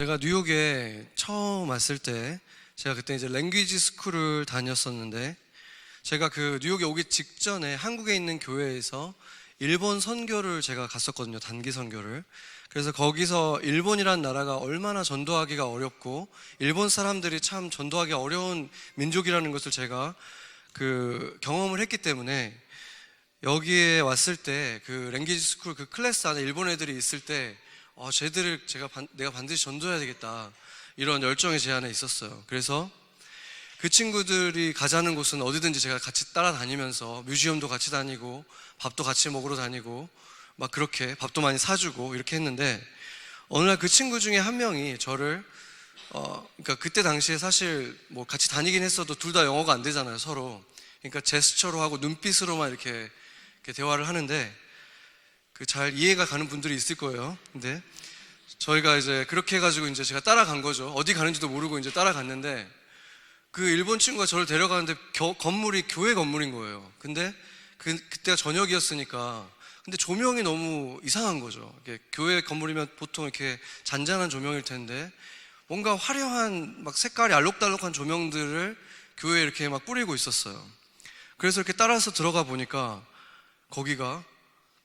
제가 뉴욕에 처음 왔을 때, 제가 그때 이제 랭귀지 스쿨을 다녔었는데, 제가 그 뉴욕에 오기 직전에 한국에 있는 교회에서 일본 선교를 제가 갔었거든요. 단기 선교를. 그래서 거기서 일본이란 나라가 얼마나 전도하기가 어렵고 일본 사람들이 참 전도하기 어려운 민족이라는 것을 제가 경험을 했기 때문에, 여기에 왔을 때 그 랭귀지 스쿨 그 클래스 안에 일본 애들이 있을 때 쟤들을 내가 반드시 전도해야 되겠다, 이런 열정이 제 안에 있었어요. 그래서 그 친구들이 가자는 곳은 어디든지 제가 같이 따라다니면서 뮤지엄도 같이 다니고 밥도 같이 먹으러 다니고 막 그렇게 밥도 많이 사주고 이렇게 했는데, 어느 날 그 친구 중에 한 명이 저를 그러니까 그때 당시에 사실 뭐 같이 다니긴 했어도 둘 다 영어가 안 되잖아요, 서로. 그러니까 제스처로 하고 눈빛으로만 이렇게 대화를 하는데, 잘 이해가 가는 분들이 있을 거예요. 근데 저희가 이제 그렇게 해가지고 이제 제가 따라간 거죠. 어디 가는지도 모르고 이제 따라갔는데, 그 일본 친구가 저를 데려가는데 건물이 교회 건물인 거예요. 근데 그때가 저녁이었으니까, 근데 조명이 너무 이상한 거죠. 교회 건물이면 보통 이렇게 잔잔한 조명일 텐데 뭔가 화려한 막 색깔이 알록달록한 조명들을 교회에 이렇게 막 뿌리고 있었어요. 그래서 이렇게 따라서 들어가 보니까 거기가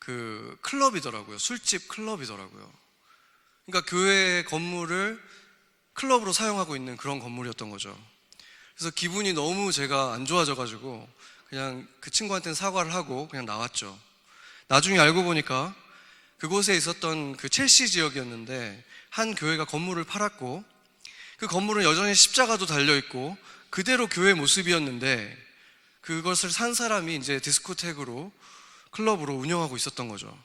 그 클럽이더라고요. 술집 클럽이더라고요. 그러니까 교회 건물을 클럽으로 사용하고 있는 그런 건물이었던 거죠. 그래서 기분이 너무 제가 안 좋아져가지고 그냥 그 친구한테는 사과를 하고 그냥 나왔죠. 나중에 알고 보니까 그곳에 있었던 그 첼시 지역이었는데, 한 교회가 건물을 팔았고, 그 건물은 여전히 십자가도 달려있고 그대로 교회 모습이었는데, 그것을 산 사람이 이제 디스코텍으로, 클럽으로 운영하고 있었던 거죠.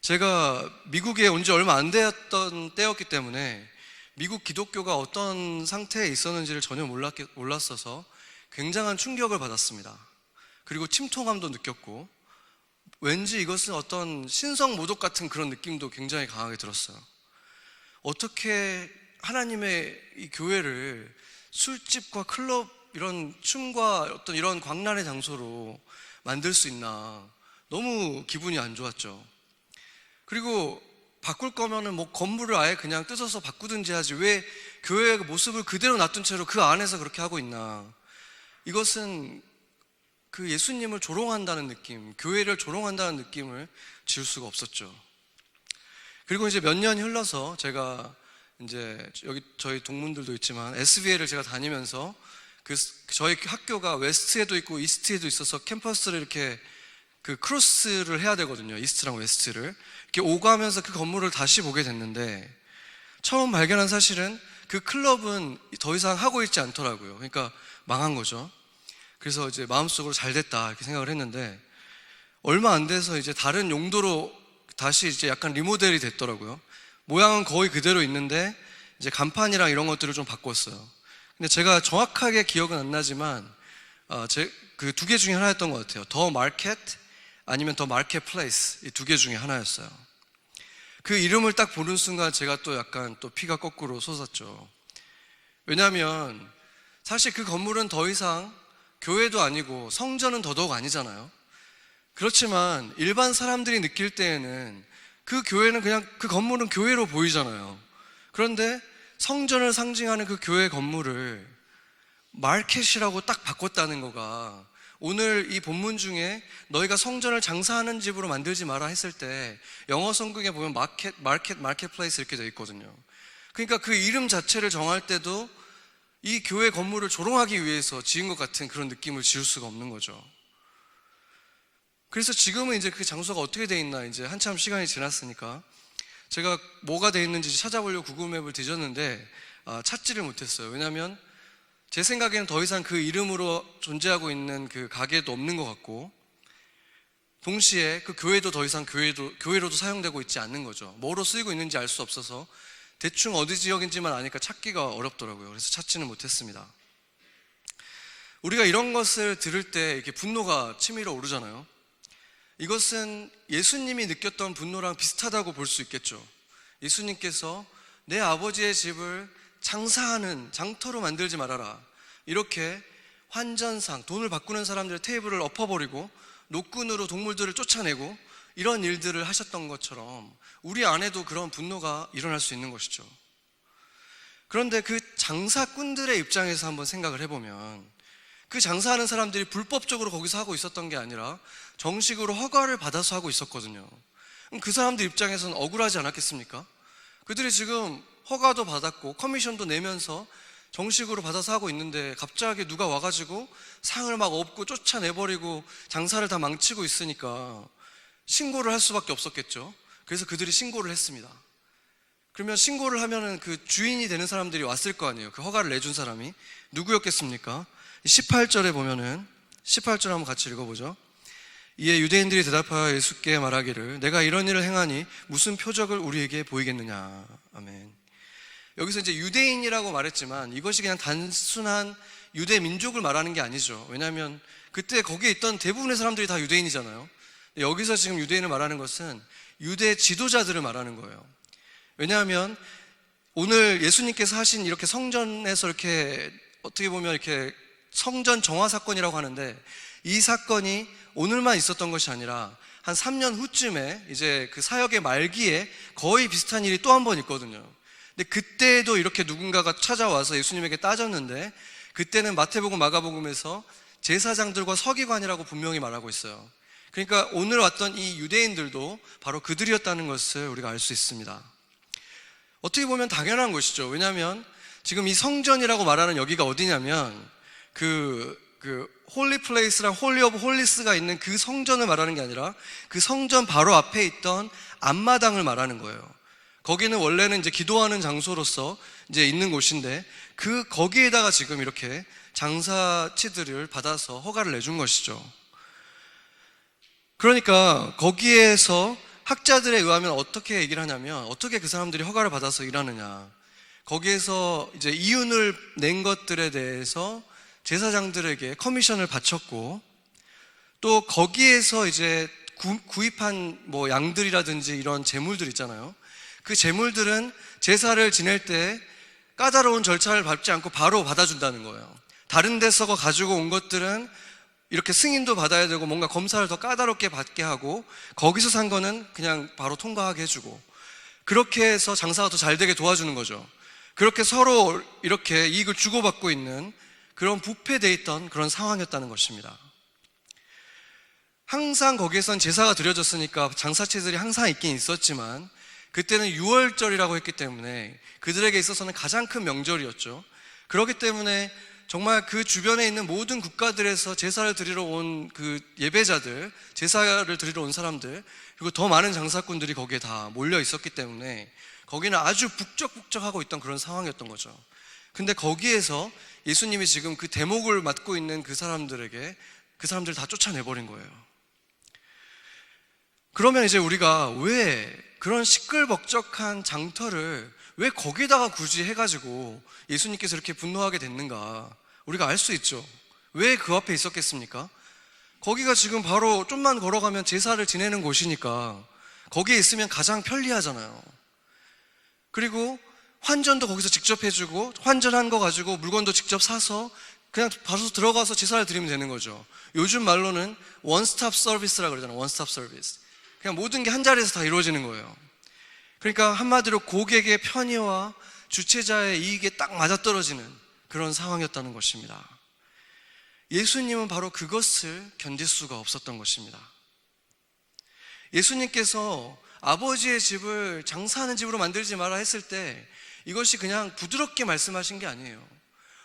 제가 미국에 온 지 얼마 안 되었던 때였기 때문에 미국 기독교가 어떤 상태에 있었는지를 전혀 몰랐어서 굉장한 충격을 받았습니다. 그리고 침통함도 느꼈고, 왠지 이것은 어떤 신성 모독 같은 그런 느낌도 굉장히 강하게 들었어요. 어떻게 하나님의 이 교회를 술집과 클럽, 이런 춤과 어떤 이런 광란의 장소로 만들 수 있나, 너무 기분이 안 좋았죠. 그리고 바꿀 거면은 뭐 건물을 아예 그냥 뜯어서 바꾸든지 하지, 왜 교회의 모습을 그대로 놔둔 채로 그 안에서 그렇게 하고 있나. 이것은 그 예수님을 조롱한다는 느낌, 교회를 조롱한다는 느낌을 지울 수가 없었죠. 그리고 이제 몇 년이 흘러서 제가 이제 여기 저희 동문들도 있지만 SBA를 제가 다니면서 저희 학교가 웨스트에도 있고 이스트에도 있어서 캠퍼스를 이렇게 크로스를 해야 되거든요. 이스트랑 웨스트를 이렇게 오가면서 그 건물을 다시 보게 됐는데, 처음 발견한 사실은 그 클럽은 더 이상 하고 있지 않더라고요. 그러니까 망한 거죠. 그래서 이제 마음속으로 잘 됐다 이렇게 생각을 했는데, 얼마 안 돼서 이제 다른 용도로 다시 이제 약간 리모델이 됐더라고요. 모양은 거의 그대로 있는데 이제 간판이랑 이런 것들을 좀 바꿨어요. 근데 제가 정확하게 기억은 안 나지만 그 두 개 중에 하나였던 것 같아요. 더 마켓 아니면 더 마켓 플레이스, 이 두 개 중에 하나였어요. 그 이름을 딱 보는 순간 제가 또 약간 또 피가 거꾸로 솟았죠. 왜냐하면 사실 그 건물은 더 이상 교회도 아니고 성전은 더더욱 아니잖아요. 그렇지만 일반 사람들이 느낄 때에는 그 교회는 그냥, 그 건물은 교회로 보이잖아요. 그런데 성전을 상징하는 그 교회 건물을 마켓이라고 딱 바꿨다는 거가, 오늘 이 본문 중에 너희가 성전을 장사하는 집으로 만들지 마라 했을 때 영어 성경에 보면 마켓플레이스 이렇게 되어 있거든요. 그러니까 그 이름 자체를 정할 때도 이 교회 건물을 조롱하기 위해서 지은 것 같은 그런 느낌을 지울 수가 없는 거죠. 그래서 지금은 이제 그 장소가 어떻게 돼 있나, 이제 한참 시간이 지났으니까 제가 뭐가 돼 있는지 찾아보려고 구글맵을 뒤졌는데 찾지를 못했어요. 왜냐하면 제 생각에는 더 이상 그 이름으로 존재하고 있는 그 가게도 없는 것 같고, 동시에 그 교회도 더 이상 교회로도 사용되고 있지 않는 거죠. 뭐로 쓰이고 있는지 알 수 없어서 대충 어디 지역인지만 아니까 찾기가 어렵더라고요. 그래서 찾지는 못했습니다. 우리가 이런 것을 들을 때 이렇게 분노가 치밀어 오르잖아요. 이것은 예수님이 느꼈던 분노랑 비슷하다고 볼 수 있겠죠. 예수님께서 내 아버지의 집을 장사하는 장터로 만들지 말아라, 이렇게 환전상, 돈을 바꾸는 사람들의 테이블을 엎어버리고 노끈으로 동물들을 쫓아내고 이런 일들을 하셨던 것처럼 우리 안에도 그런 분노가 일어날 수 있는 것이죠. 그런데 그 장사꾼들의 입장에서 한번 생각을 해보면 그 장사하는 사람들이 불법적으로 거기서 하고 있었던 게 아니라 정식으로 허가를 받아서 하고 있었거든요. 그럼 그 사람들 입장에서는 억울하지 않았겠습니까? 그들이 지금 허가도 받았고 커미션도 내면서 정식으로 받아서 하고 있는데 갑자기 누가 와가지고 상을 막 엎고 쫓아내버리고 장사를 다 망치고 있으니까 신고를 할 수밖에 없었겠죠. 그래서 그들이 신고를 했습니다. 그러면 신고를 하면은 그 주인이 되는 사람들이 왔을 거 아니에요. 그 허가를 내준 사람이 누구였겠습니까? 18절에 보면은 18절 한번 같이 읽어보죠. 이에 유대인들이 대답하여 예수께 말하기를 내가 이런 일을 행하니 무슨 표적을 우리에게 보이겠느냐. 아멘. 여기서 이제 유대인이라고 말했지만 이것이 그냥 단순한 유대 민족을 말하는 게 아니죠. 왜냐하면 그때 거기에 있던 대부분의 사람들이 다 유대인이잖아요. 여기서 지금 유대인을 말하는 것은 유대 지도자들을 말하는 거예요. 왜냐하면 오늘 예수님께서 하신 이렇게 성전에서 이렇게 어떻게 보면 이렇게 성전 정화 사건이라고 하는데 이 사건이 오늘만 있었던 것이 아니라 한 3년 후쯤에 이제 그 사역의 말기에 거의 비슷한 일이 또 한 번 있거든요. 근데 그때도 이렇게 누군가가 찾아와서 예수님에게 따졌는데 그때는 마태복음, 마가복음에서 제사장들과 서기관이라고 분명히 말하고 있어요. 그러니까 오늘 왔던 이 유대인들도 바로 그들이었다는 것을 우리가 알 수 있습니다. 어떻게 보면 당연한 것이죠. 왜냐하면 지금 이 성전이라고 말하는 여기가 어디냐면 그 홀리 플레이스랑 홀리 오브 홀리스가 있는 그 성전을 말하는 게 아니라 그 성전 바로 앞에 있던 앞마당을 말하는 거예요. 거기는 원래는 이제 기도하는 장소로서 이제 있는 곳인데 거기에다가 지금 이렇게 장사치들을 받아서 허가를 내준 것이죠. 그러니까 거기에서 학자들에 의하면 어떻게 얘기를 하냐면 어떻게 그 사람들이 허가를 받아서 일하느냐. 거기에서 이제 이윤을 낸 것들에 대해서 제사장들에게 커미션을 바쳤고 또 거기에서 이제 구입한 뭐 양들이라든지 이런 재물들 있잖아요. 그 재물들은 제사를 지낼 때 까다로운 절차를 밟지 않고 바로 받아준다는 거예요. 다른 데서 가지고 온 것들은 이렇게 승인도 받아야 되고 뭔가 검사를 더 까다롭게 받게 하고 거기서 산 거는 그냥 바로 통과하게 해주고 그렇게 해서 장사가 더 잘 되게 도와주는 거죠. 그렇게 서로 이렇게 이익을 주고받고 있는 그런 부패되어 있던 그런 상황이었다는 것입니다. 항상 거기에선 제사가 드려졌으니까 장사체들이 항상 있긴 있었지만 그때는 유월절이라고 했기 때문에 그들에게 있어서는 가장 큰 명절이었죠. 그렇기 때문에 정말 그 주변에 있는 모든 국가들에서 제사를 드리러 온 그 예배자들, 제사를 드리러 온 사람들, 그리고 더 많은 장사꾼들이 거기에 다 몰려 있었기 때문에 거기는 아주 북적북적하고 있던 그런 상황이었던 거죠. 근데 거기에서 예수님이 지금 그 대목을 맡고 있는 그 사람들에게 그 사람들을 다 쫓아내버린 거예요. 그러면 이제 우리가 왜 그런 시끌벅적한 장터를 왜 거기다가 굳이 해가지고 예수님께서 이렇게 분노하게 됐는가 우리가 알 수 있죠. 왜 그 앞에 있었겠습니까? 거기가 지금 바로 좀만 걸어가면 제사를 지내는 곳이니까 거기에 있으면 가장 편리하잖아요. 그리고 환전도 거기서 직접 해주고 환전한 거 가지고 물건도 직접 사서 그냥 바로 들어가서 제사를 드리면 되는 거죠. 요즘 말로는 원스톱 서비스라고 그러잖아요. 원스톱 서비스. 그냥 모든 게 한 자리에서 다 이루어지는 거예요. 그러니까 한마디로 고객의 편의와 주최자의 이익에 딱 맞아떨어지는 그런 상황이었다는 것입니다. 예수님은 바로 그것을 견딜 수가 없었던 것입니다. 예수님께서 아버지의 집을 장사하는 집으로 만들지 마라 했을 때 이것이 그냥 부드럽게 말씀하신 게 아니에요.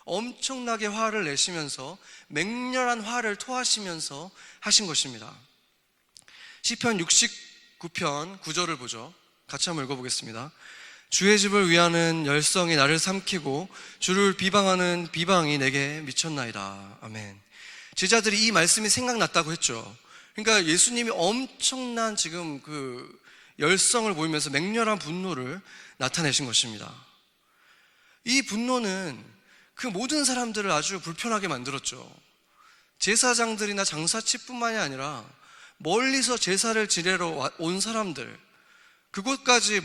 엄청나게 화를 내시면서 맹렬한 화를 토하시면서 하신 것입니다. 시편 69편 9절을 보죠. 같이 한번 읽어보겠습니다. 주의 집을 위하는 열성이 나를 삼키고 주를 비방하는 비방이 내게 미쳤나이다. 아멘. 제자들이 이 말씀이 생각났다고 했죠. 그러니까 예수님이 엄청난 지금 그 열성을 보이면서 맹렬한 분노를 나타내신 것입니다. 이 분노는 그 모든 사람들을 아주 불편하게 만들었죠. 제사장들이나 장사치뿐만이 아니라 멀리서 제사를 지내러 온 사람들, 그곳까지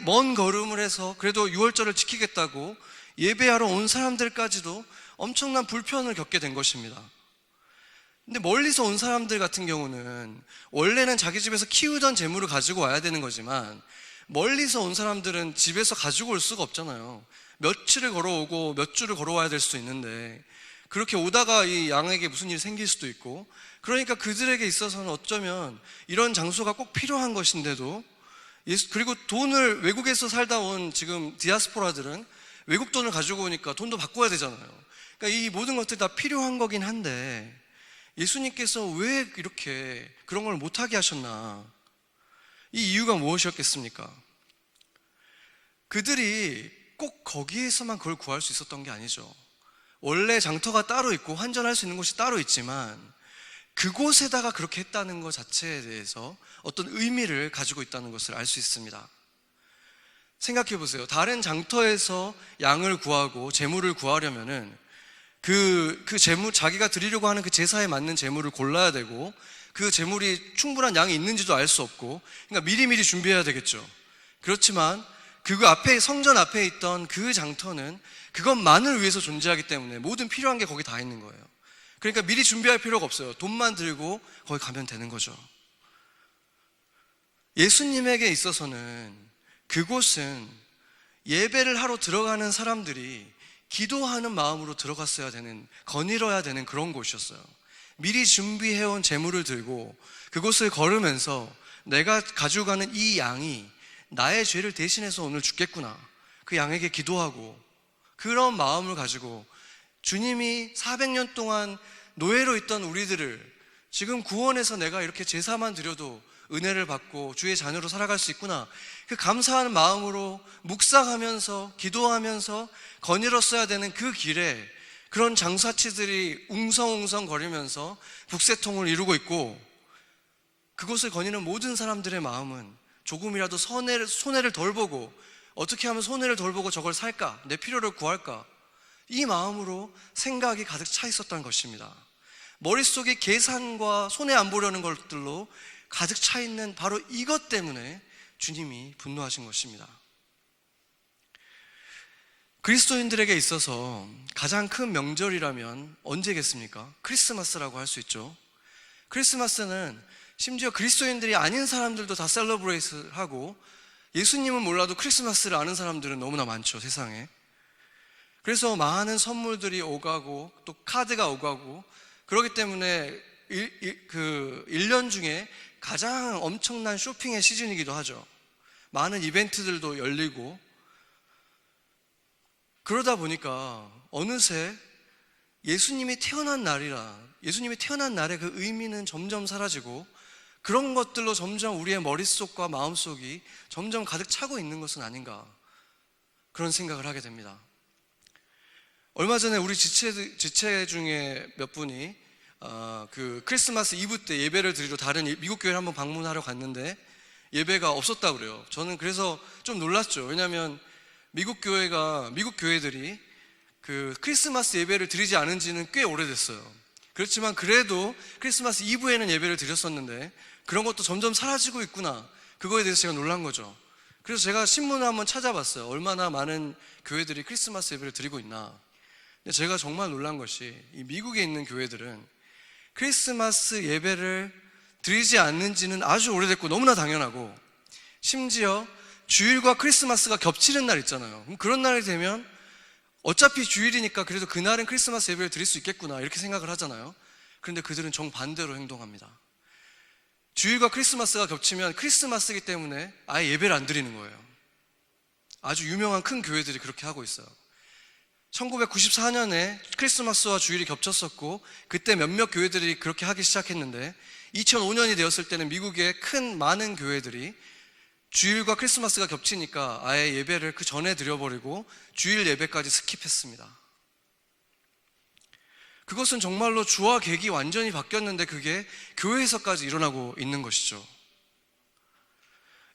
먼 걸음을 해서 그래도 유월절을 지키겠다고 예배하러 온 사람들까지도 엄청난 불편을 겪게 된 것입니다. 근데 멀리서 온 사람들 같은 경우는 원래는 자기 집에서 키우던 재물을 가지고 와야 되는 거지만 멀리서 온 사람들은 집에서 가지고 올 수가 없잖아요. 며칠을 걸어오고 몇 주를 걸어와야 될 수도 있는데, 그렇게 오다가 이 양에게 무슨 일이 생길 수도 있고, 그러니까 그들에게 있어서는 어쩌면 이런 장소가 꼭 필요한 것인데도, 그리고 돈을, 외국에서 살다 온 지금 디아스포라들은 외국 돈을 가지고 오니까 돈도 바꿔야 되잖아요. 그러니까 이 모든 것들이 다 필요한 거긴 한데, 예수님께서 왜 이렇게 그런 걸 못하게 하셨나? 이 이유가 무엇이었겠습니까? 그들이 꼭 거기에서만 그걸 구할 수 있었던 게 아니죠. 원래 장터가 따로 있고 환전할 수 있는 곳이 따로 있지만, 그곳에다가 그렇게 했다는 것 자체에 대해서 어떤 의미를 가지고 있다는 것을 알 수 있습니다. 생각해 보세요. 다른 장터에서 양을 구하고 재물을 구하려면은 그 재물, 자기가 드리려고 하는 그 제사에 맞는 재물을 골라야 되고, 그 재물이 충분한 양이 있는지도 알 수 없고, 그러니까 미리미리 준비해야 되겠죠. 그렇지만 그 앞에, 성전 앞에 있던 그 장터는 그것만을 위해서 존재하기 때문에 모든 필요한 게 거기 다 있는 거예요. 그러니까 미리 준비할 필요가 없어요. 돈만 들고 거기 가면 되는 거죠. 예수님에게 있어서는 그곳은 예배를 하러 들어가는 사람들이 기도하는 마음으로 들어갔어야 되는, 거닐어야 되는 그런 곳이었어요. 미리 준비해온 재물을 들고 그곳을 걸으면서 내가 가지고 가는 이 양이 나의 죄를 대신해서 오늘 죽겠구나, 그 양에게 기도하고, 그런 마음을 가지고 주님이 400년 동안 노예로 있던 우리들을 지금 구원해서 내가 이렇게 제사만 드려도 은혜를 받고 주의 자녀로 살아갈 수 있구나, 그 감사하는 마음으로 묵상하면서 기도하면서 거닐었어야 되는 그 길에 그런 장사치들이 웅성웅성 거리면서 북새통을 이루고 있고, 그곳을 거니는 모든 사람들의 마음은 조금이라도 손해를 덜 보고, 어떻게 하면 손해를 덜 보고 저걸 살까, 내 필요를 구할까, 이 마음으로 생각이 가득 차 있었던 것입니다. 머릿속에 계산과 손해 안 보려는 것들로 가득 차 있는 바로 이것 때문에 주님이 분노하신 것입니다. 그리스도인들에게 있어서 가장 큰 명절이라면 언제겠습니까? 크리스마스라고 할 수 있죠. 크리스마스는 심지어 그리스도인들이 아닌 사람들도 다 셀러브레이트 하고, 예수님은 몰라도 크리스마스를 아는 사람들은 너무나 많죠, 세상에. 그래서 많은 선물들이 오가고 또 카드가 오가고, 그렇기 때문에 1년 중에 가장 엄청난 쇼핑의 시즌이기도 하죠. 많은 이벤트들도 열리고, 그러다 보니까 어느새 예수님이 태어난 날이라, 예수님이 태어난 날의 그 의미는 점점 사라지고, 그런 것들로 점점 우리의 머릿속과 마음속이 점점 가득 차고 있는 것은 아닌가, 그런 생각을 하게 됩니다. 얼마 전에 우리 지체 중에 몇 분이 그 크리스마스 이브 때 예배를 드리러 다른 미국 교회를 한번 방문하러 갔는데 예배가 없었다고 그래요. 저는 그래서 좀 놀랐죠. 왜냐하면 미국 교회들이 그 크리스마스 예배를 드리지 않은 지는 꽤 오래됐어요. 그렇지만 그래도 크리스마스 이브에는 예배를 드렸었는데 그런 것도 점점 사라지고 있구나, 그거에 대해서 제가 놀란 거죠. 그래서 제가 신문을 한번 찾아봤어요. 얼마나 많은 교회들이 크리스마스 예배를 드리고 있나. 근데 제가 정말 놀란 것이, 이 미국에 있는 교회들은 크리스마스 예배를 드리지 않는 지는 아주 오래됐고 너무나 당연하고, 심지어 주일과 크리스마스가 겹치는 날 있잖아요. 그럼 그런 날이 되면 어차피 주일이니까 그래도 그날은 크리스마스 예배를 드릴 수 있겠구나, 이렇게 생각을 하잖아요. 그런데 그들은 정반대로 행동합니다. 주일과 크리스마스가 겹치면 크리스마스이기 때문에 아예 예배를 안 드리는 거예요. 아주 유명한 큰 교회들이 그렇게 하고 있어요. 1994년에 크리스마스와 주일이 겹쳤었고, 그때 몇몇 교회들이 그렇게 하기 시작했는데, 2005년이 되었을 때는 미국의 많은 교회들이 주일과 크리스마스가 겹치니까 아예 예배를 그 전에 드려버리고 주일 예배까지 스킵했습니다. 그것은 정말로 주와 객이 완전히 바뀌었는데 그게 교회에서까지 일어나고 있는 것이죠.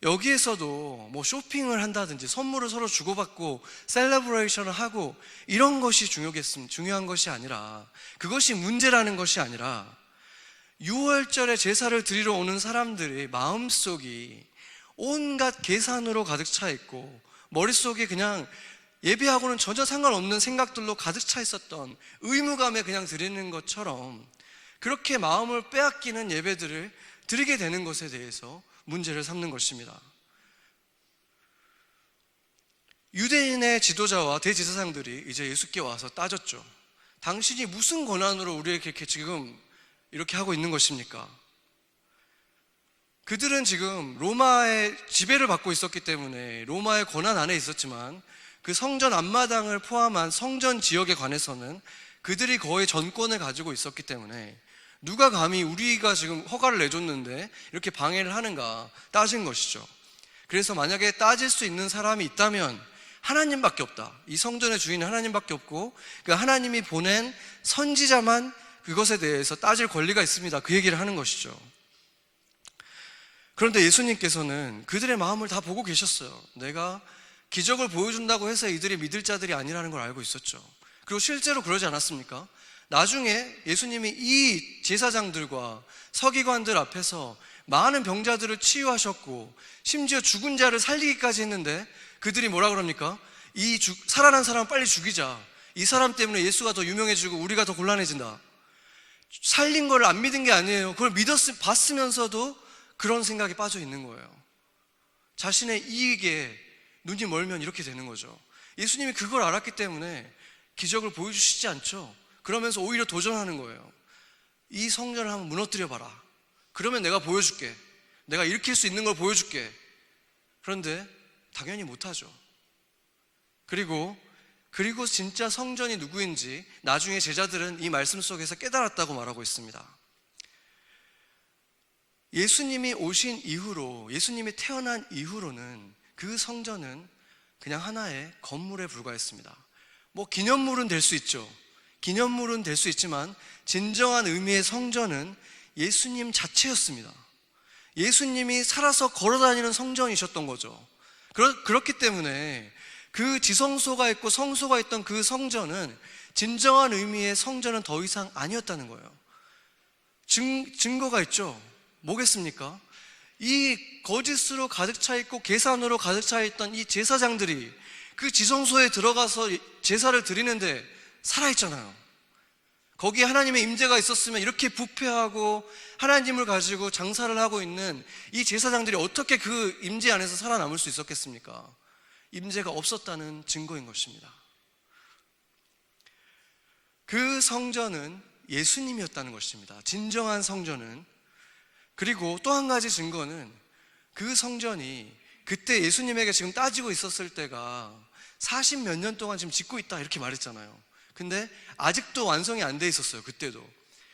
여기에서도 뭐 쇼핑을 한다든지 선물을 서로 주고받고 셀러브레이션을 하고 이런 것이 중요한 것이 아니라, 그것이 문제라는 것이 아니라, 6월절에 제사를 드리러 오는 사람들의 마음속이 온갖 계산으로 가득 차 있고, 머릿속에 그냥 예배하고는 전혀 상관없는 생각들로 가득 차 있었던, 의무감에 그냥 드리는 것처럼 그렇게 마음을 빼앗기는 예배들을 드리게 되는 것에 대해서 문제를 삼는 것입니다. 유대인의 지도자와 대제사장들이 이제 예수께 와서 따졌죠. 당신이 무슨 권한으로 우리에게 이렇게 지금 이렇게 하고 있는 것입니까? 그들은 지금 로마의 지배를 받고 있었기 때문에 로마의 권한 안에 있었지만 그 성전 앞마당을 포함한 성전 지역에 관해서는 그들이 거의 전권을 가지고 있었기 때문에 누가 감히 우리가 지금 허가를 내줬는데 이렇게 방해를 하는가 따진 것이죠. 그래서 만약에 따질 수 있는 사람이 있다면 하나님밖에 없다. 이 성전의 주인은 하나님밖에 없고 그 하나님이 보낸 선지자만 그것에 대해서 따질 권리가 있습니다. 그 얘기를 하는 것이죠. 그런데 예수님께서는 그들의 마음을 다 보고 계셨어요. 내가 기적을 보여준다고 해서 이들이 믿을 자들이 아니라는 걸 알고 있었죠. 그리고 실제로 그러지 않았습니까? 나중에 예수님이 이 제사장들과 서기관들 앞에서 많은 병자들을 치유하셨고 심지어 죽은 자를 살리기까지 했는데 그들이 뭐라 그럽니까? 살아난 사람 빨리 죽이자. 이 사람 때문에 예수가 더 유명해지고 우리가 더 곤란해진다. 살린 걸 안 믿은 게 아니에요. 그걸 봤으면서도 그런 생각이 빠져 있는 거예요. 자신의 이익에 눈이 멀면 이렇게 되는 거죠. 예수님이 그걸 알았기 때문에 기적을 보여주시지 않죠. 그러면서 오히려 도전하는 거예요. 이 성전을 한번 무너뜨려 봐라. 그러면 내가 보여줄게. 내가 일으킬 수 있는 걸 보여줄게. 그런데 당연히 못하죠. 그리고 진짜 성전이 누구인지 나중에 제자들은 이 말씀 속에서 깨달았다고 말하고 있습니다. 예수님이 오신 이후로, 예수님이 태어난 이후로는 그 성전은 그냥 하나의 건물에 불과했습니다. 기념물은 될 수 있죠. 기념물은 될 수 있지만 진정한 의미의 성전은 예수님 자체였습니다. 예수님이 살아서 걸어다니는 성전이셨던 거죠. 그렇기 때문에 그 지성소가 있고 성소가 있던 그 성전은 진정한 의미의 성전은 더 이상 아니었다는 거예요. 증거가 있죠. 뭐겠습니까? 이 거짓으로 가득 차 있고 계산으로 가득 차 있던 이 제사장들이 그 지성소에 들어가서 제사를 드리는데 살아있잖아요. 거기에 하나님의 임재가 있었으면 이렇게 부패하고 하나님을 가지고 장사를 하고 있는 이 제사장들이 어떻게 그 임재 안에서 살아남을 수 있었겠습니까? 임재가 없었다는 증거인 것입니다. 그 성전은 예수님이었다는 것입니다. 진정한 성전은. 그리고 또 한 가지 증거는 그 성전이 그때 예수님에게 지금 따지고 있었을 때가 40몇 년 동안 지금 짓고 있다 이렇게 말했잖아요. 근데 아직도 완성이 안 돼 있었어요. 그때도.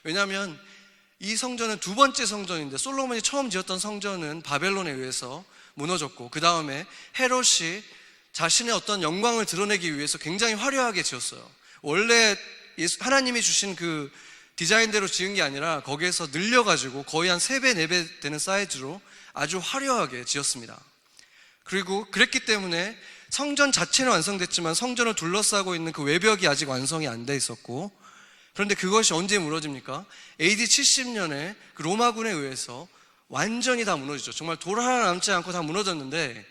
왜냐하면 이 성전은 두 번째 성전인데 솔로몬이 처음 지었던 성전은 바벨론에 의해서 무너졌고 그 다음에 헤롯이 자신의 어떤 영광을 드러내기 위해서 굉장히 화려하게 지었어요. 원래 하나님이 주신 그 디자인대로 지은 게 아니라 거기에서 늘려가지고 거의 한 3배, 4배 되는 사이즈로 아주 화려하게 지었습니다. 그리고 그랬기 때문에 성전 자체는 완성됐지만 성전을 둘러싸고 있는 그 외벽이 아직 완성이 안 돼 있었고, 그런데 그것이 언제 무너집니까? AD 70년에 그 로마군에 의해서 완전히 다 무너지죠. 정말 돌 하나 남지 않고 다 무너졌는데,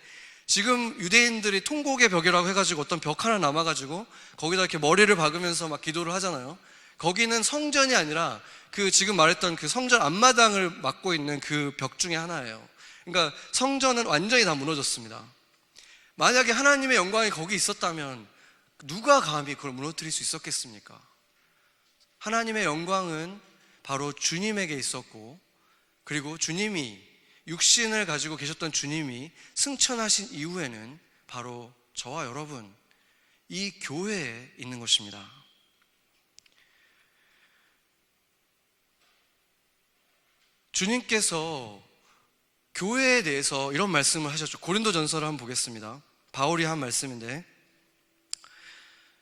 지금 유대인들이 통곡의 벽이라고 해가지고 어떤 벽 하나 남아가지고 거기다 이렇게 머리를 박으면서 막 기도를 하잖아요. 거기는 성전이 아니라 그 지금 말했던 그 성전 앞마당을 막고 있는 그 벽 중에 하나예요. 그러니까 성전은 완전히 다 무너졌습니다. 만약에 하나님의 영광이 거기 있었다면 누가 감히 그걸 무너뜨릴 수 있었겠습니까? 하나님의 영광은 바로 주님에게 있었고, 그리고 주님이 육신을 가지고 계셨던 주님이 승천하신 이후에는 바로 저와 여러분, 이 교회에 있는 것입니다. 주님께서 교회에 대해서 이런 말씀을 하셨죠. 고린도전서를 한번 보겠습니다. 바울이 한 말씀인데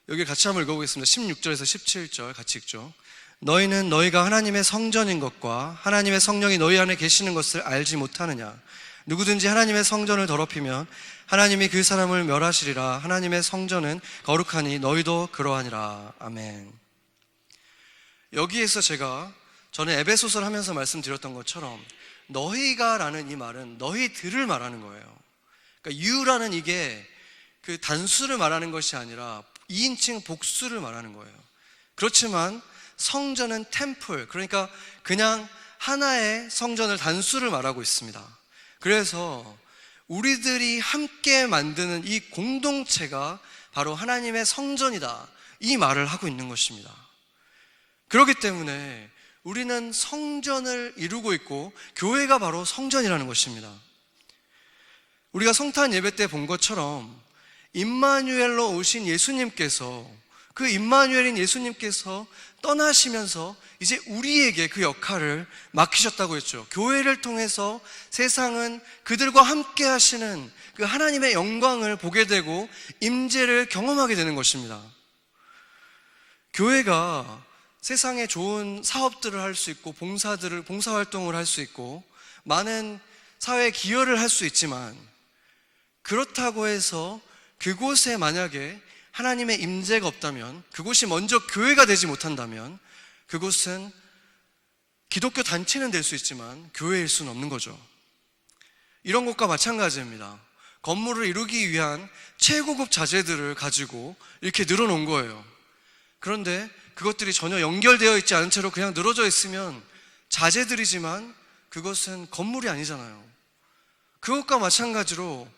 여기 같이 한번 읽어보겠습니다. 16절에서 17절 같이 읽죠. 너희는 너희가 하나님의 성전인 것과 하나님의 성령이 너희 안에 계시는 것을 알지 못하느냐. 누구든지 하나님의 성전을 더럽히면 하나님이 그 사람을 멸하시리라. 하나님의 성전은 거룩하니 너희도 그러하니라. 아멘. 여기에서 제가 전에 에베소서를 하면서 말씀드렸던 것처럼 너희가 라는 이 말은 너희들을 말하는 거예요. 그러니까 you라는 이게 그 단수를 말하는 것이 아니라 2인칭 복수를 말하는 거예요. 그렇지만 성전은 템플, 그러니까 그냥 하나의 성전을 단수를 말하고 있습니다. 그래서 우리들이 함께 만드는 이 공동체가 바로 하나님의 성전이다, 이 말을 하고 있는 것입니다. 그렇기 때문에 우리는 성전을 이루고 있고 교회가 바로 성전이라는 것입니다. 우리가 성탄 예배 때 본 것처럼 임마누엘로 오신 예수님께서, 그 임마누엘인 예수님께서 떠나시면서 이제 우리에게 그 역할을 맡기셨다고 했죠. 교회를 통해서 세상은 그들과 함께 하시는 그 하나님의 영광을 보게 되고 임재를 경험하게 되는 것입니다. 교회가 세상에 좋은 사업들을 할 수 있고 봉사활동을 할 수 있고 많은 사회에 기여를 할 수 있지만, 그렇다고 해서 그곳에 만약에 하나님의 임재가 없다면, 그곳이 먼저 교회가 되지 못한다면 그곳은 기독교 단체는 될 수 있지만 교회일 수는 없는 거죠. 이런 것과 마찬가지입니다. 건물을 이루기 위한 최고급 자재들을 가지고 이렇게 늘어놓은 거예요. 그런데 그것들이 전혀 연결되어 있지 않은 채로 그냥 늘어져 있으면 자재들이지만 그것은 건물이 아니잖아요. 그것과 마찬가지로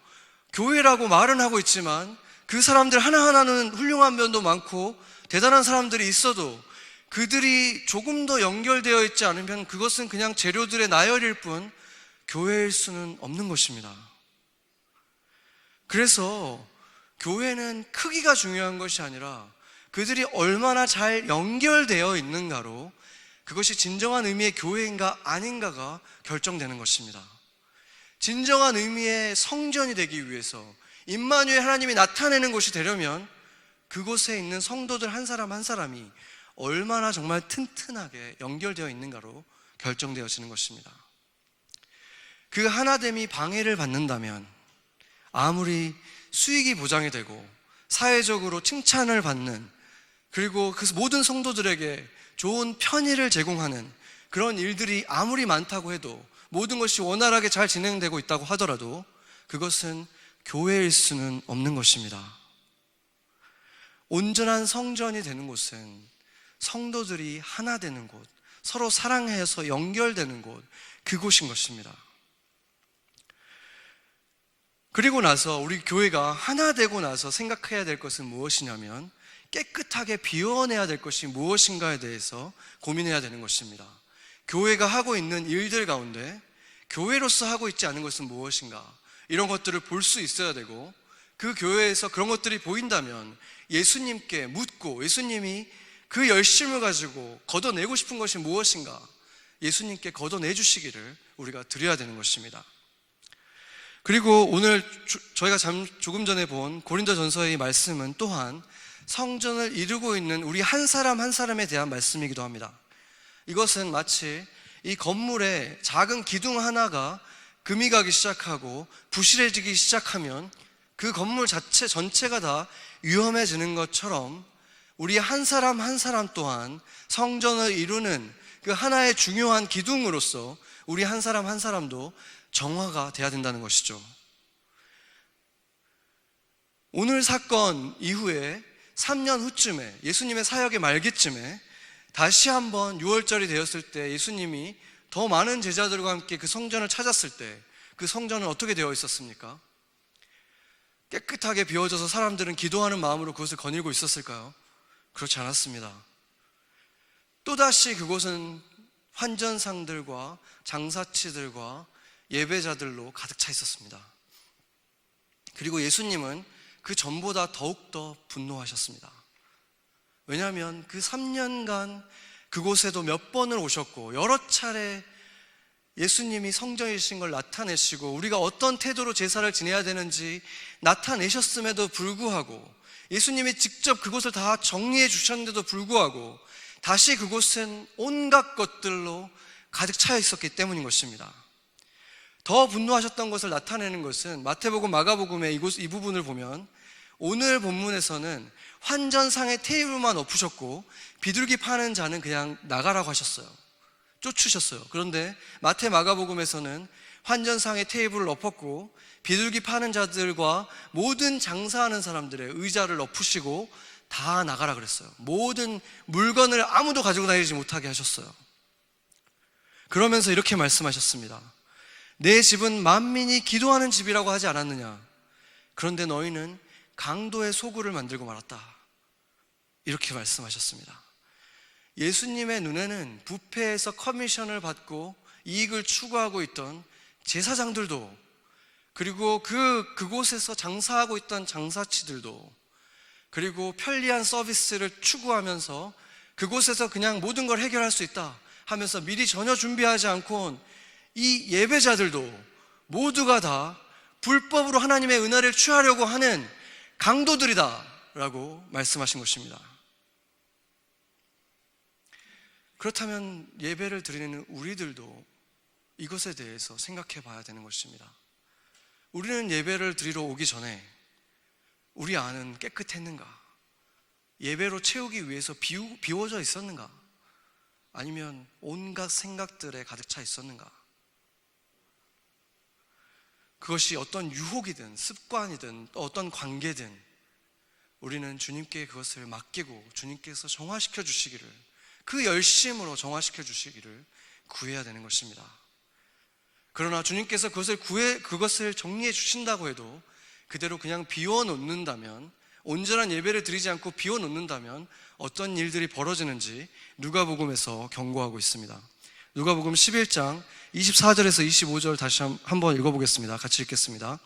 교회라고 말은 하고 있지만 그 사람들 하나하나는 훌륭한 면도 많고 대단한 사람들이 있어도 그들이 조금 더 연결되어 있지 않으면 그것은 그냥 재료들의 나열일 뿐 교회일 수는 없는 것입니다. 그래서 교회는 크기가 중요한 것이 아니라 그들이 얼마나 잘 연결되어 있는가로 그것이 진정한 의미의 교회인가 아닌가가 결정되는 것입니다. 진정한 의미의 성전이 되기 위해서, 임마누엘 하나님이 나타내는 곳이 되려면 그곳에 있는 성도들 한 사람 한 사람이 얼마나 정말 튼튼하게 연결되어 있는가로 결정되어지는 것입니다. 그 하나됨이 방해를 받는다면 아무리 수익이 보장이 되고 사회적으로 칭찬을 받는, 그리고 그 모든 성도들에게 좋은 편의를 제공하는 그런 일들이 아무리 많다고 해도, 모든 것이 원활하게 잘 진행되고 있다고 하더라도 그것은 교회일 수는 없는 것입니다. 온전한 성전이 되는 곳은 성도들이 하나 되는 곳, 서로 사랑해서 연결되는 곳, 그곳인 것입니다. 그리고 나서 우리 교회가 하나 되고 나서 생각해야 될 것은 무엇이냐면, 깨끗하게 비워내야 될 것이 무엇인가에 대해서 고민해야 되는 것입니다. 교회가 하고 있는 일들 가운데 교회로서 하고 있지 않은 것은 무엇인가, 이런 것들을 볼 수 있어야 되고, 그 교회에서 그런 것들이 보인다면 예수님께 묻고, 예수님이 그 열심을 가지고 걷어내고 싶은 것이 무엇인가 예수님께 걷어내 주시기를 우리가 드려야 되는 것입니다. 그리고 오늘 저희가 조금 전에 본 고린도전서의 말씀은 또한 성전을 이루고 있는 우리 한 사람 한 사람에 대한 말씀이기도 합니다. 이것은 마치 이 건물에 작은 기둥 하나가 금이 가기 시작하고 부실해지기 시작하면 그 건물 전체가 다 위험해지는 것처럼, 우리 한 사람 한 사람 또한 성전을 이루는 그 하나의 중요한 기둥으로서 우리 한 사람 한 사람도 정화가 돼야 된다는 것이죠. 오늘 사건 이후에 3년 후쯤에, 예수님의 사역의 말기쯤에 다시 한번 6월절이 되었을 때 예수님이 더 많은 제자들과 함께 그 성전을 찾았을 때 그 성전은 어떻게 되어 있었습니까? 깨끗하게 비워져서 사람들은 기도하는 마음으로 그것을 거닐고 있었을까요? 그렇지 않았습니다. 또다시 그곳은 환전상들과 장사치들과 예배자들로 가득 차 있었습니다. 그리고 예수님은 그 전보다 더욱더 분노하셨습니다. 왜냐하면 그 3년간 그곳에도 몇 번을 오셨고 여러 차례 예수님이 성전이신 걸 나타내시고 우리가 어떤 태도로 제사를 지내야 되는지 나타내셨음에도 불구하고, 예수님이 직접 그곳을 다 정리해 주셨는데도 불구하고 다시 그곳은 온갖 것들로 가득 차 있었기 때문인 것입니다. 더 분노하셨던 것을 나타내는 것은 마태복음, 마가복음의 이 부분을 보면 오늘 본문에서는 환전상의 테이블만 엎으셨고 비둘기 파는 자는 그냥 나가라고 하셨어요. 쫓으셨어요. 그런데 마태, 마가복음에서는 환전상의 테이블을 엎었고 비둘기 파는 자들과 모든 장사하는 사람들의 의자를 엎으시고 다 나가라 그랬어요. 모든 물건을 아무도 가지고 다니지 못하게 하셨어요. 그러면서 이렇게 말씀하셨습니다. 내 집은 만민이 기도하는 집이라고 하지 않았느냐? 그런데 너희는 강도의 소굴을 만들고 말았다. 이렇게 말씀하셨습니다. 예수님의 눈에는 뷔페에서 커미션을 받고 이익을 추구하고 있던 제사장들도, 그리고 그곳에서 장사하고 있던 장사치들도, 그리고 편리한 서비스를 추구하면서 그곳에서 그냥 모든 걸 해결할 수 있다 하면서 미리 전혀 준비하지 않고 이 예배자들도 모두가 다 불법으로 하나님의 은혜를 취하려고 하는 강도들이다 라고 말씀하신 것입니다. 그렇다면 예배를 드리는 우리들도 이것에 대해서 생각해 봐야 되는 것입니다. 우리는 예배를 드리러 오기 전에 우리 안은 깨끗했는가? 예배로 채우기 위해서 비워져 있었는가? 아니면 온갖 생각들에 가득 차 있었는가? 그것이 어떤 유혹이든 습관이든 어떤 관계든 우리는 주님께 그것을 맡기고 주님께서 정화시켜 주시기를, 그 열심으로 정화시켜 주시기를 구해야 되는 것입니다. 그러나 주님께서 그것을 정리해 주신다고 해도 그대로 그냥 비워놓는다면, 온전한 예배를 드리지 않고 비워놓는다면 어떤 일들이 벌어지는지 누가복음에서 경고하고 있습니다. 누가복음 11장 24절에서 25절 다시 한번 읽어보겠습니다. 같이 읽겠습니다.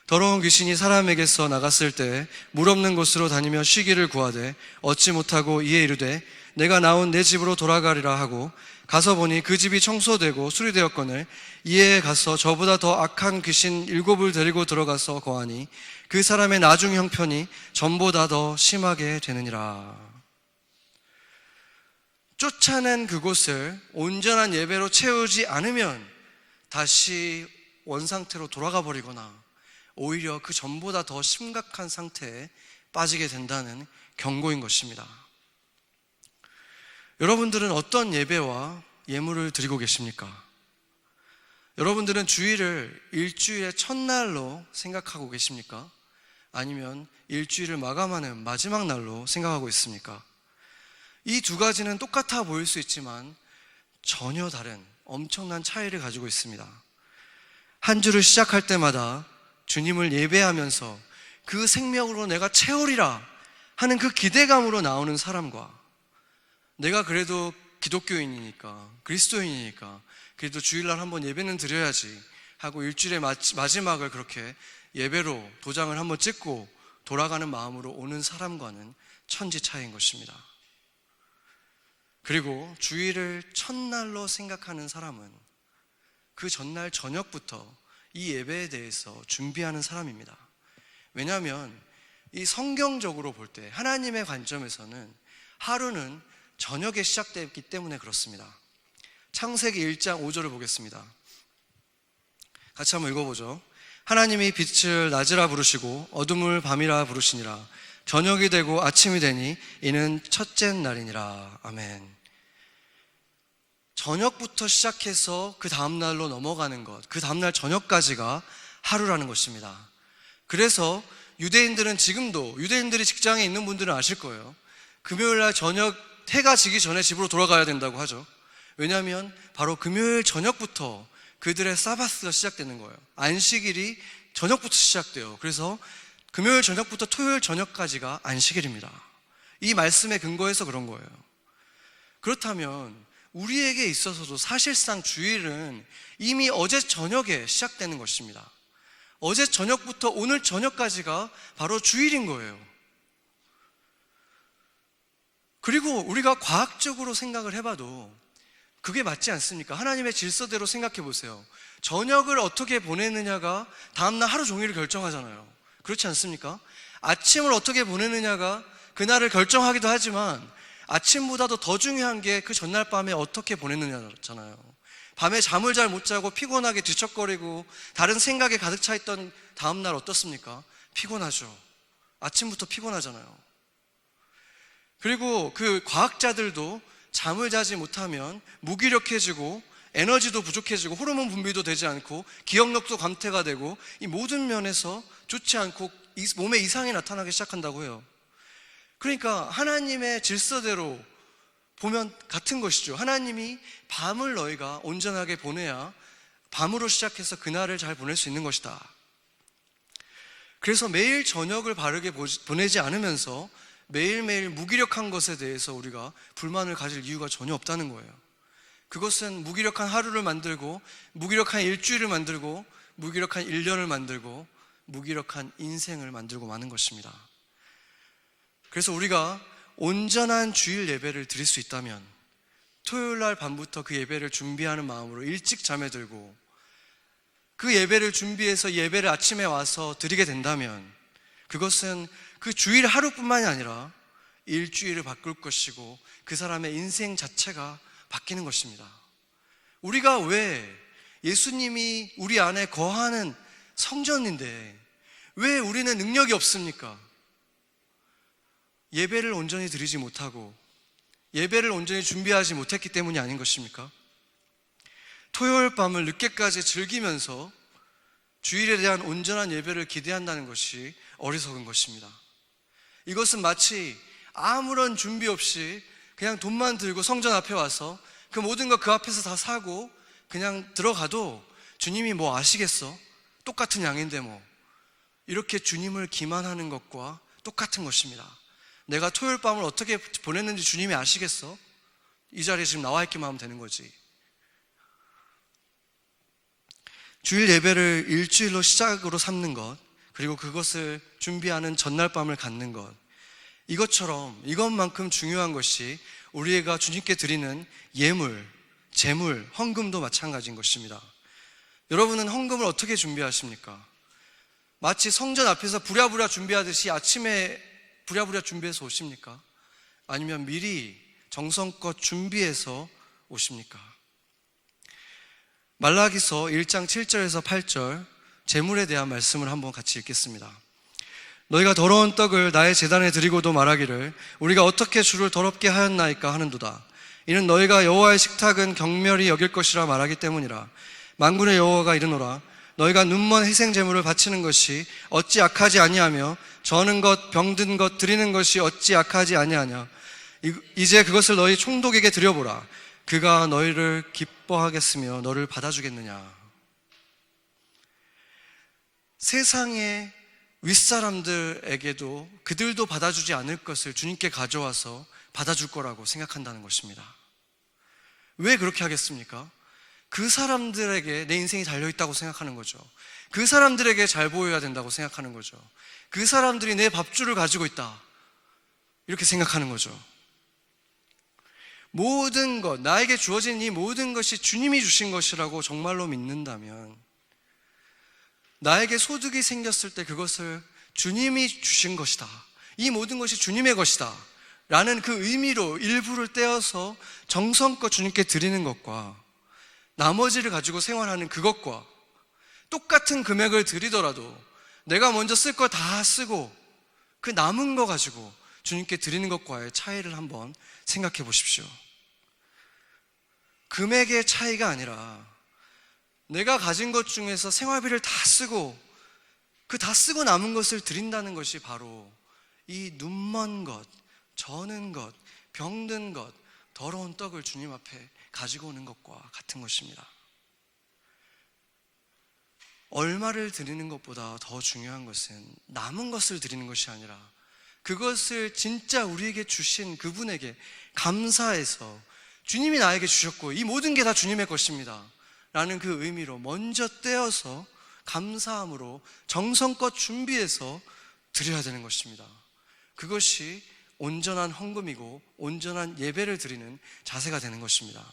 더러운 귀신이 사람에게서 나갔을 때 물 없는 곳으로 다니며 쉬기를 구하되 얻지 못하고 이에 이르되 내가 나온 내 집으로 돌아가리라 하고 가서 보니 그 집이 청소되고 수리되었거늘 이에 가서 저보다 더 악한 귀신 7을 데리고 들어가서 거하니 그 사람의 나중 형편이 전보다 더 심하게 되느니라. 쫓아낸 그곳을 온전한 예배로 채우지 않으면 다시 원상태로 돌아가 버리거나 오히려 그 전보다 더 심각한 상태에 빠지게 된다는 경고인 것입니다. 여러분들은 어떤 예배와 예물을 드리고 계십니까? 여러분들은 주일을 일주일의 첫날로 생각하고 계십니까? 아니면 일주일을 마감하는 마지막 날로 생각하고 있습니까? 이 두 가지는 똑같아 보일 수 있지만 전혀 다른 엄청난 차이를 가지고 있습니다. 한 주를 시작할 때마다 주님을 예배하면서 그 생명으로 내가 채우리라 하는 그 기대감으로 나오는 사람과, 내가 그래도 기독교인이니까, 그리스도인이니까 그래도 주일날 한번 예배는 드려야지 하고 일주일의 마지막을 그렇게 예배로 도장을 한번 찍고 돌아가는 마음으로 오는 사람과는 천지 차이인 것입니다. 그리고 주일을 첫날로 생각하는 사람은 그 전날 저녁부터 이 예배에 대해서 준비하는 사람입니다. 왜냐하면 이 성경적으로 볼 때 하나님의 관점에서는 하루는 저녁에 시작되기 때문에 그렇습니다. 창세기 1장 5절을 보겠습니다. 같이 한번 읽어보죠. 하나님이 빛을 낮이라 부르시고 어둠을 밤이라 부르시니라. 저녁이 되고 아침이 되니 이는 첫째 날이니라. 아멘. 저녁부터 시작해서 그 다음날로 넘어가는 것, 그 다음날 저녁까지가 하루라는 것입니다. 그래서 유대인들은 지금도, 유대인들이 직장에 있는 분들은 아실 거예요. 금요일날 저녁 해가 지기 전에 집으로 돌아가야 된다고 하죠. 왜냐하면 바로 금요일 저녁부터 그들의 사바스가 시작되는 거예요. 안식일이 저녁부터 시작돼요. 그래서 금요일 저녁부터 토요일 저녁까지가 안식일입니다. 이 말씀에 근거해서 그런 거예요. 그렇다면 우리에게 있어서도 사실상 주일은 이미 어제 저녁에 시작되는 것입니다. 어제 저녁부터 오늘 저녁까지가 바로 주일인 거예요. 그리고 우리가 과학적으로 생각을 해봐도 그게 맞지 않습니까? 하나님의 질서대로 생각해 보세요. 저녁을 어떻게 보내느냐가 다음날 하루 종일을 결정하잖아요. 그렇지 않습니까? 아침을 어떻게 보내느냐가 그날을 결정하기도 하지만 아침보다도 더 중요한 게 그 전날 밤에 어떻게 보냈느냐잖아요. 밤에 잠을 잘 못 자고 피곤하게 뒤척거리고 다른 생각에 가득 차 있던 다음날 어떻습니까? 피곤하죠. 아침부터 피곤하잖아요. 그리고 그 과학자들도 잠을 자지 못하면 무기력해지고 에너지도 부족해지고 호르몬 분비도 되지 않고 기억력도 감퇴가 되고 이 모든 면에서 좋지 않고 몸에 이상이 나타나기 시작한다고 해요. 그러니까 하나님의 질서대로 보면 같은 것이죠. 하나님이 밤을 너희가 온전하게 보내야 밤으로 시작해서 그날을 잘 보낼 수 있는 것이다. 그래서 매일 저녁을 바르게 보내지 않으면서 매일매일 무기력한 것에 대해서 우리가 불만을 가질 이유가 전혀 없다는 거예요. 그것은 무기력한 하루를 만들고, 무기력한 일주일을 만들고, 무기력한 1년을 만들고, 무기력한 인생을 만들고 마는 것입니다. 그래서 우리가 온전한 주일 예배를 드릴 수 있다면 토요일 날 밤부터 그 예배를 준비하는 마음으로 일찍 잠에 들고, 그 예배를 준비해서 예배를 아침에 와서 드리게 된다면 그것은 그 주일 하루뿐만이 아니라 일주일을 바꿀 것이고 그 사람의 인생 자체가 바뀌는 것입니다. 우리가 왜 예수님이 우리 안에 거하는 성전인데 왜 우리는 능력이 없습니까? 예배를 온전히 드리지 못하고 예배를 온전히 준비하지 못했기 때문이 아닌 것입니까? 토요일 밤을 늦게까지 즐기면서 주일에 대한 온전한 예배를 기대한다는 것이 어리석은 것입니다. 이것은 마치 아무런 준비 없이 그냥 돈만 들고 성전 앞에 와서 그 모든 거 그 앞에서 다 사고 그냥 들어가도 주님이 뭐 아시겠어? 똑같은 양인데 뭐, 이렇게 주님을 기만하는 것과 똑같은 것입니다. 내가 토요일 밤을 어떻게 보냈는지 주님이 아시겠어? 이 자리에 지금 나와 있기만 하면 되는 거지. 주일 예배를 일주일로 시작으로 삼는 것, 그리고 그것을 준비하는 전날 밤을 갖는 것, 이것만큼 중요한 것이 우리가 주님께 드리는 예물, 제물, 헌금도 마찬가지인 것입니다. 여러분은 헌금을 어떻게 준비하십니까? 마치 성전 앞에서 부랴부랴 준비하듯이 아침에 부랴부랴 준비해서 오십니까? 아니면 미리 정성껏 준비해서 오십니까? 말라기서 1장 7절에서 8절 제물에 대한 말씀을 한번 같이 읽겠습니다. 너희가 더러운 떡을 나의 제단에 드리고도 말하기를 우리가 어떻게 주를 더럽게 하였나이까 하는도다. 이는 너희가 여호와의 식탁은 경멸히 여길 것이라 말하기 때문이라. 만군의 여호와가 이르노라. 너희가 눈먼 희생 제물을 바치는 것이 어찌 악하지 아니하며 저는 것 병든 것 드리는 것이 어찌 악하지 아니하냐. 이제 그것을 너희 총독에게 드려보라. 그가 너희를 기뻐하겠으며 너를 받아주겠느냐. 세상의 윗사람들에게도 그들도 받아주지 않을 것을 주님께 가져와서 받아줄 거라고 생각한다는 것입니다. 왜 그렇게 하겠습니까? 그 사람들에게 내 인생이 달려있다고 생각하는 거죠. 그 사람들에게 잘 보여야 된다고 생각하는 거죠. 그 사람들이 내 밥줄을 가지고 있다, 이렇게 생각하는 거죠. 모든 것, 나에게 주어진 이 모든 것이 주님이 주신 것이라고 정말로 믿는다면, 나에게 소득이 생겼을 때 그것을 주님이 주신 것이다, 이 모든 것이 주님의 것이다 라는 그 의미로 일부를 떼어서 정성껏 주님께 드리는 것과 나머지를 가지고 생활하는 그것과 똑같은 금액을 드리더라도 내가 먼저 쓸 거 다 쓰고 그 남은 거 가지고 주님께 드리는 것과의 차이를 한번 생각해 보십시오. 금액의 차이가 아니라 내가 가진 것 중에서 생활비를 다 쓰고 그 다 쓰고 남은 것을 드린다는 것이 바로 이 눈먼 것, 저는 것, 병든 것, 더러운 떡을 주님 앞에 가지고 오는 것과 같은 것입니다. 얼마를 드리는 것보다 더 중요한 것은 남은 것을 드리는 것이 아니라 그것을 진짜 우리에게 주신 그분에게 감사해서 주님이 나에게 주셨고 이 모든 게 다 주님의 것입니다 라는 그 의미로 먼저 떼어서 감사함으로 정성껏 준비해서 드려야 되는 것입니다. 그것이 온전한 헌금이고 온전한 예배를 드리는 자세가 되는 것입니다.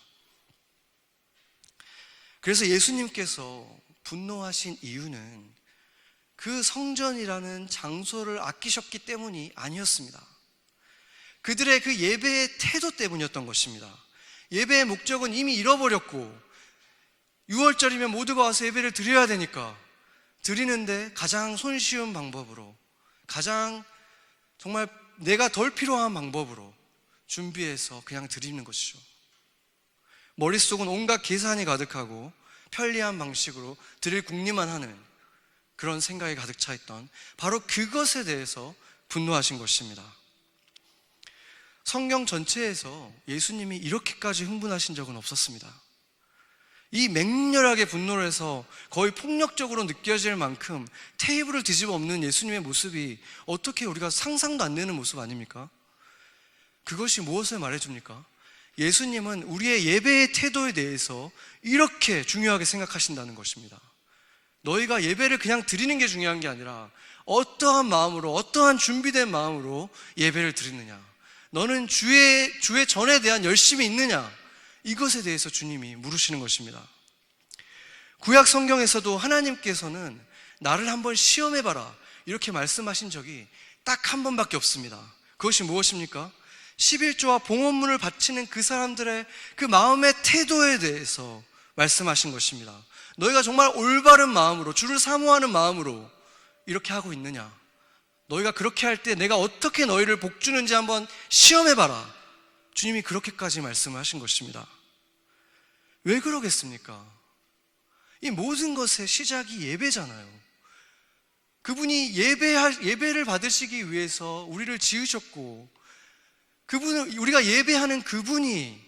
그래서 예수님께서 분노하신 이유는 그 성전이라는 장소를 아끼셨기 때문이 아니었습니다. 그들의 그 예배의 태도 때문이었던 것입니다. 예배의 목적은 이미 잃어버렸고 6월절이면 모두가 와서 예배를 드려야 되니까 드리는데 가장 손쉬운 방법으로, 가장 정말 내가 덜 필요한 방법으로 준비해서 그냥 드리는 것이죠. 머릿속은 온갖 계산이 가득하고 편리한 방식으로 드릴 궁리만 하는 그런 생각이 가득 차 있던 바로 그것에 대해서 분노하신 것입니다. 성경 전체에서 예수님이 이렇게까지 흥분하신 적은 없었습니다. 이 맹렬하게 분노를 해서 거의 폭력적으로 느껴질 만큼 테이블을 뒤집어 엎는 예수님의 모습이 어떻게 우리가 상상도 안 되는 모습 아닙니까? 그것이 무엇을 말해줍니까? 예수님은 우리의 예배의 태도에 대해서 이렇게 중요하게 생각하신다는 것입니다. 너희가 예배를 그냥 드리는 게 중요한 게 아니라 어떠한 마음으로, 어떠한 준비된 마음으로 예배를 드리느냐, 너는 주의 전에 대한 열심이 있느냐, 이것에 대해서 주님이 물으시는 것입니다. 구약 성경에서도 하나님께서는 나를 한번 시험해봐라 이렇게 말씀하신 적이 딱 한 번밖에 없습니다. 그것이 무엇입니까? 11조와 봉헌문을 바치는 그 사람들의 그 마음의 태도에 대해서 말씀하신 것입니다. 너희가 정말 올바른 마음으로, 주를 사모하는 마음으로 이렇게 하고 있느냐, 너희가 그렇게 할 때 내가 어떻게 너희를 복주는지 한번 시험해봐라, 주님이 그렇게까지 말씀을 하신 것입니다. 왜 그러겠습니까? 이 모든 것의 시작이 예배잖아요. 그분이 예배를 받으시기 위해서 우리를 지으셨고, 우리가 예배하는 그분이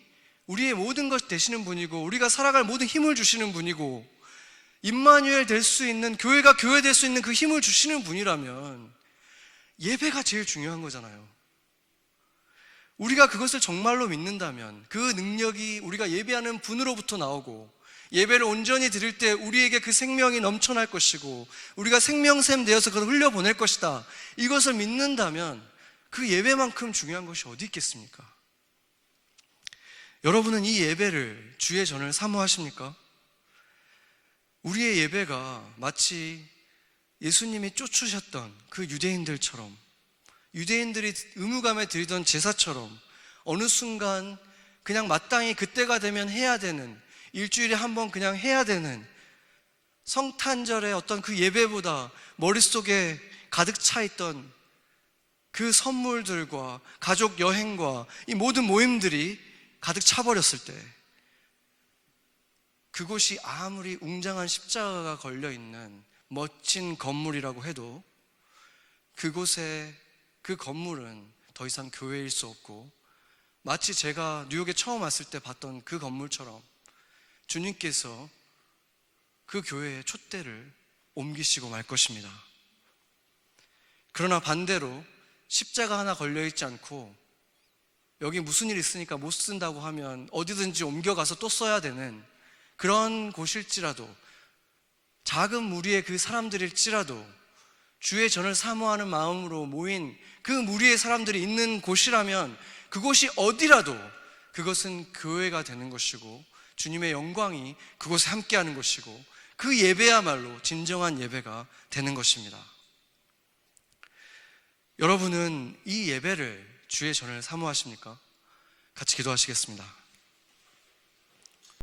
우리의 모든 것 되시는 분이고, 우리가 살아갈 모든 힘을 주시는 분이고, 임마누엘 될 수 있는, 교회가 교회 될 수 있는 그 힘을 주시는 분이라면 예배가 제일 중요한 거잖아요. 우리가 그것을 정말로 믿는다면 그 능력이 우리가 예배하는 분으로부터 나오고, 예배를 온전히 드릴 때 우리에게 그 생명이 넘쳐날 것이고, 우리가 생명샘 되어서 그걸 흘려보낼 것이다, 이것을 믿는다면 그 예배만큼 중요한 것이 어디 있겠습니까? 여러분은 이 예배를, 주의 전을 사모하십니까? 우리의 예배가 마치 예수님이 쫓으셨던 그 유대인들처럼, 유대인들이 의무감에 드리던 제사처럼 어느 순간 그냥 마땅히 그때가 되면 해야 되는, 일주일에 한 번 그냥 해야 되는 성탄절의 어떤 그 예배보다 머릿속에 가득 차 있던 그 선물들과 가족 여행과 이 모든 모임들이 가득 차버렸을 때, 그곳이 아무리 웅장한 십자가가 걸려있는 멋진 건물이라고 해도 그곳에 그 건물은 더 이상 교회일 수 없고, 마치 제가 뉴욕에 처음 왔을 때 봤던 그 건물처럼 주님께서 그 교회의 촛대를 옮기시고 말 것입니다. 그러나 반대로 십자가 하나 걸려있지 않고 여기 무슨 일 있으니까 못 쓴다고 하면 어디든지 옮겨가서 또 써야 되는 그런 곳일지라도, 작은 무리의 그 사람들일지라도 주의 전을 사모하는 마음으로 모인 그 무리의 사람들이 있는 곳이라면 그곳이 어디라도 그것은 교회가 되는 것이고, 주님의 영광이 그곳에 함께하는 것이고, 그 예배야말로 진정한 예배가 되는 것입니다. 여러분은 이 예배를, 주의 전을 사모하십니까? 같이 기도하시겠습니다.